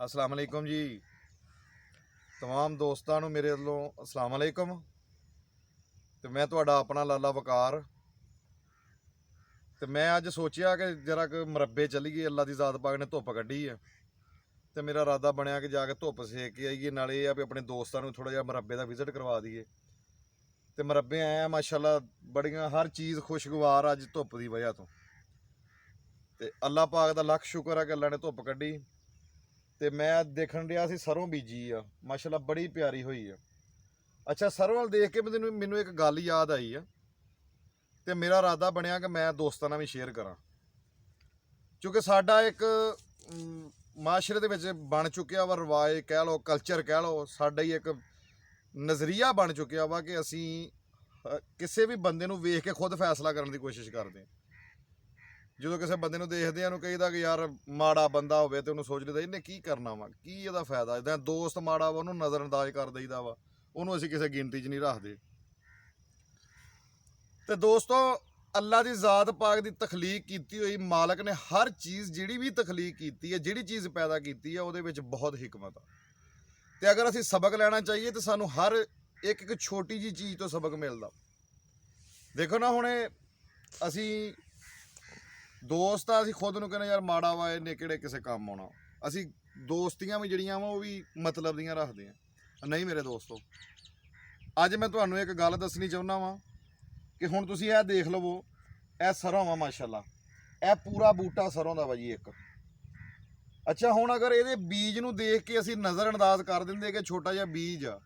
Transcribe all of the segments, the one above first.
अस्सलाम वालेकुम जी। तमाम दोस्तां नूं मेरे वल्लों अस्सलाम वालेकुम। ते मैं तुहाडा अपना लाला वकार। ते मैं अज सोचिया कि जरा क मरब्बे चलीए। अल्लाह दी ज़ात पाक ने धुप्प कड्ढी है ते मेरा इरादा बनया कि जाके धुप्प सेक के आइए। नाले एह् आ भी अपने दोस्तां नूं थोड़ा जिहा मरब्बे दा विजिट करवा दईए। ते मरब्बे आए आ माशाअल्लाह बड़ियां हर चीज़ खुशगवार अज धुप्प दी वजह तो। ते अल्लाह पाक दा लख शुकर है कि अल्लाह ने धुप्प कड्ढी। ते मैं देखण डिया सी सरों बीजी आ माशाअल्लाह बड़ी प्यारी होई है। अच्छा, सरों वल देख के मैनूं एक गल याद आई है ते मेरा इरादा बनया कि मैं दोस्तां नाल भी शेयर करा, क्योंकि साडा एक माशरे दे विच बन चुकिया वा रवाज कह लो, कल्चर कह लो, साडा ही एक नज़रिया बन चुकिया वा कि असीं किसी भी बंदे नूं वेख के खुद फैसला करने की कोशिश करते हैं। ਜਦੋਂ ਕਿਸੇ ਬੰਦੇ ਨੂੰ ਦੇਖਦੇ ਆ ਉਹਨੂੰ ਕਹੀਦਾ ਕਿ ਯਾਰ ਮਾੜਾ ਬੰਦਾ ਹੋਵੇ ਤੇ ਉਹਨੂੰ ਸੋਚ ਲਈਦਾ ਇਹਨੇ ਕੀ ਕਰਨਾ ਵਾ, ਕੀ ਇਹਦਾ ਫਾਇਦਾ। ਜਿੱਦਾਂ ਦੋਸਤ ਮਾੜਾ ਵਾ ਉਹਨੂੰ ਨਜ਼ਰਅੰਦਾਜ਼ ਕਰ ਦਈਦਾ ਵਾ, ਉਹਨੂੰ ਅਸੀਂ ਕਿਸੇ ਗਿਣਤੀ 'ਚ ਨਹੀਂ ਰੱਖਦੇ। ਤੇ ਦੋਸਤੋ, ਅੱਲਾ ਦੀ ਜ਼ਾਤ ਪਾਕ ਦੀ ਤਖਲੀਕ ਕੀਤੀ ਹੋਈ ਮਾਲਕ ਨੇ ਹਰ ਚੀਜ਼ ਜਿਹੜੀ ਵੀ ਤਖਲੀਕ ਕੀਤੀ ਹੈ, ਜਿਹੜੀ ਚੀਜ਼ ਪੈਦਾ ਕੀਤੀ ਹੈ, ਉਹਦੇ ਵਿੱਚ ਬਹੁਤ ਹਿਕਮਤ ਆ। ਤੇ ਅਗਰ ਅਸੀਂ ਸਬਕ ਲੈਣਾ ਚਾਹੀਏ ਤਾਂ ਸਾਨੂੰ ਹਰ ਇੱਕ ਛੋਟੀ ਜਿਹੀ ਚੀਜ਼ ਤੋਂ ਸਬਕ ਮਿਲਦਾ। ਦੇਖੋ ਨਾ, ਹੁਣ ਅਸੀਂ ਦੋਸਤ ਆ, ਅਸੀਂ ਖੁਦ ਨੂੰ ਕਹਿੰਦੇ ਯਾਰ ਮਾੜਾ ਵਾ, ਇਹਨੇ ਕਿਹੜੇ ਕਿਸੇ ਕੰਮ ਆਉਣਾ। ਅਸੀਂ ਦੋਸਤੀਆਂ ਵੀ ਜਿਹੜੀਆਂ ਵਾ ਉਹ ਵੀ ਮਤਲਬ ਦੀਆਂ ਰੱਖਦੇ ਹਾਂ। ਨਹੀਂ ਮੇਰੇ ਦੋਸਤੋ, ਅੱਜ ਮੈਂ ਤੁਹਾਨੂੰ ਇੱਕ ਗੱਲ ਦੱਸਣੀ ਚਾਹੁੰਦਾ ਵਾਂ ਕਿ ਹੁਣ ਤੁਸੀਂ ਇਹ ਦੇਖ ਲਵੋ, ਇਹ ਸਰੋਂ ਵਾ ਮਾਸ਼ਾਅੱਲਾ, ਇਹ ਪੂਰਾ ਬੂਟਾ ਸਰੋਂ ਦਾ ਵਾ ਜੀ ਇੱਕ। ਅੱਛਾ, ਹੁਣ ਅਗਰ ਇਹਦੇ ਬੀਜ ਨੂੰ ਦੇਖ ਕੇ ਅਸੀਂ ਨਜ਼ਰਅੰਦਾਜ਼ ਕਰ ਦਿੰਦੇ ਕਿ ਛੋਟਾ ਜਿਹਾ ਬੀਜ ਆ,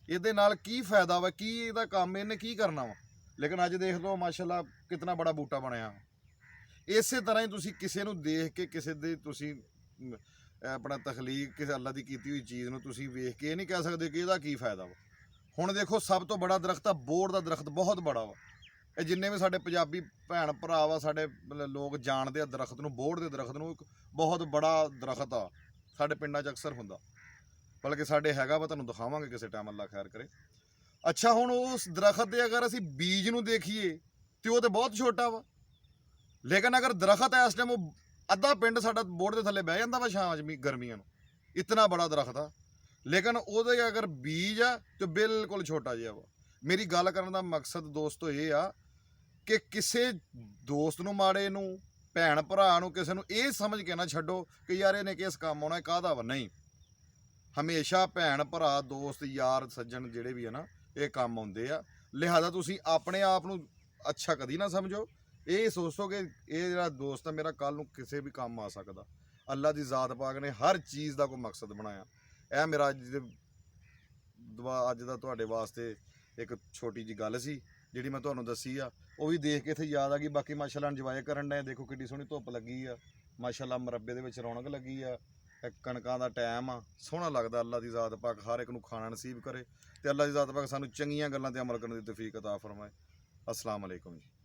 ਇਹਦੇ ਨਾਲ ਕੀ ਫਾਇਦਾ ਵਾ, ਕੀ ਇਹਦਾ ਕੰਮ, ਇਹਨੇ ਕੀ ਕਰਨਾ ਵਾ। ਲੇਕਿਨ ਅੱਜ ਦੇਖ ਲਓ ਮਾਸ਼ਾਅੱਲਾ ਕਿਤਨਾ ਬੜਾ ਬੂਟਾ ਬਣਿਆ। ਇਸੇ ਤਰ੍ਹਾਂ ਹੀ ਤੁਸੀਂ ਕਿਸੇ ਨੂੰ ਦੇਖ ਕੇ, ਕਿਸੇ ਦੇ ਤੁਸੀਂ ਆਪਣਾ ਤਖਲੀਕ, ਕਿਸੇ ਅੱਲਾ ਦੀ ਕੀਤੀ ਹੋਈ ਚੀਜ਼ ਨੂੰ ਤੁਸੀਂ ਵੇਖ ਕੇ ਇਹ ਨਹੀਂ ਕਹਿ ਸਕਦੇ ਕਿ ਇਹਦਾ ਕੀ ਫਾਇਦਾ ਵਾ। ਹੁਣ ਦੇਖੋ, ਸਭ ਤੋਂ ਬੜਾ ਦਰਖਤ ਆ ਬੋੜ ਦਾ ਦਰਖਤ, ਬਹੁਤ ਬੜਾ ਵਾ। ਇਹ ਜਿੰਨੇ ਵੀ ਸਾਡੇ ਪੰਜਾਬੀ ਭੈਣ ਭਰਾ ਵਾ, ਸਾਡੇ ਲੋਕ ਜਾਣਦੇ ਆ ਦਰਖਤ ਨੂੰ, ਬੋੜ ਦੇ ਦਰਖਤ ਨੂੰ। ਇੱਕ ਬਹੁਤ ਬੜਾ ਦਰਖਤ ਆ, ਸਾਡੇ ਪਿੰਡਾਂ 'ਚ ਅਕਸਰ ਹੁੰਦਾ, ਬਲਕਿ ਸਾਡੇ ਹੈਗਾ ਵਾ, ਤੁਹਾਨੂੰ ਦਿਖਾਵਾਂਗੇ ਕਿਸੇ ਟਾਈਮ, ਅੱਲਾ ਖੈਰ ਕਰੇ। ਅੱਛਾ, ਹੁਣ ਉਸ ਦਰਖਤ ਦੇ ਅਗਰ ਅਸੀਂ ਬੀਜ ਨੂੰ ਦੇਖੀਏ ਤੇ ਉਹ ਤੇ ਬਹੁਤ ਛੋਟਾ ਵਾ। ਲੇਕਿਨ ਅਗਰ ਦਰਖਤ ਹੈ ਇਸ ਟਾਈਮ, ਉਹ ਅੱਧਾ ਪਿੰਡ ਸਾਡਾ ਬੋੜ ਦੇ ਥੱਲੇ ਬਹਿ ਜਾਂਦਾ ਵਾ ਛਾਂ 'ਚ ਗਰਮੀਆਂ ਨੂੰ, ਇਤਨਾ ਬੜਾ ਦਰਖਤ ਆ। ਲੇਕਿਨ ਉਹਦੇ ਅਗਰ ਬੀਜ ਆ ਤੇ ਬਿਲਕੁਲ ਛੋਟਾ ਜਿਹਾ ਵਾ। ਮੇਰੀ ਗੱਲ ਕਰਨ ਦਾ ਮਕਸਦ ਦੋਸਤੋ ਇਹ ਆ ਕਿ ਕਿਸੇ ਦੋਸਤ ਨੂੰ, ਮਾੜੇ ਨੂੰ, ਭੈਣ ਭਰਾ ਨੂੰ, ਕਿਸੇ ਨੂੰ ਇਹ ਸਮਝ ਕੇ ਨਾ ਛੱਡੋ ਕਿ ਯਾਰ ਇਹਨੇ ਕਿਸ ਕੰਮ ਆਉਣਾ, ਕਾਹਦਾ ਵਾ। ਨਹੀਂ, ਹਮੇਸ਼ਾ ਭੈਣ ਭਰਾ, ਦੋਸਤ, ਯਾਰ, ਸੱਜਣ ਜਿਹੜੇ ਵੀ ਆ ਨਾ, ਇਹ ਕੰਮ ਆਉਂਦੇ ਆ। ਲਿਹਾਜ਼ਾ ਤੁਸੀਂ ਆਪਣੇ ਆਪ ਨੂੰ ਅੱਛਾ ਕਦੀ ਨਾ ਸਮਝੋ। ਇਹ ਸੋਚੋ ਕਿ ਇਹ ਜਿਹੜਾ ਦੋਸਤ ਆ ਮੇਰਾ ਕੱਲ੍ਹ ਨੂੰ ਕਿਸੇ ਵੀ ਕੰਮ ਆ ਸਕਦਾ। ਅੱਲਾ ਦੀ ਜ਼ਾਤ ਪਾਕ ਨੇ ਹਰ ਚੀਜ਼ ਦਾ ਕੋਈ ਮਕਸਦ ਬਣਾਇਆ। ਇਹ ਮੇਰਾ ਅੱਜ ਦਾ ਤੁਹਾਡੇ ਵਾਸਤੇ ਇੱਕ ਛੋਟੀ ਜਿਹੀ ਗੱਲ ਸੀ ਜਿਹੜੀ ਮੈਂ ਤੁਹਾਨੂੰ ਦੱਸੀ ਆ। ਉਹ ਵੀ ਦੇਖ ਕੇ ਇੱਥੇ ਯਾਦ ਆ ਗਈ। ਬਾਕੀ ਮਾਸ਼ਾਅੱਲਾ ਇੰਜੋਏ ਕਰਨ ਡਏ। ਦੇਖੋ ਕਿੱਡੀ ਸੋਹਣੀ ਧੁੱਪ ਲੱਗੀ ਆ, ਮਾਸ਼ਾਅੱਲਾ ਮਰੱਬੇ ਦੇ ਵਿੱਚ ਰੌਣਕ ਲੱਗੀ ਆ। ਕਣਕਾਂ ਦਾ ਟਾਈਮ ਆ, ਸੋਹਣਾ ਲੱਗਦਾ। ਅੱਲਾ ਦੀ ਜ਼ਾਤ ਪਾਕ ਹਰ ਇੱਕ ਨੂੰ ਖਾਣਾ ਨਸੀਬ ਕਰੇ ਤੇ ਅੱਲਾ ਦੀ ਜ਼ਾਤ ਪਾਕ ਸਾਨੂੰ ਚੰਗੀਆਂ ਗੱਲਾਂ 'ਤੇ ਅਮਲ ਕਰਨ ਦੀ ਤੌਫੀਕ ਅਤਾ ਫਰਮਾਏ। अस्सलाम वालेकुम जी।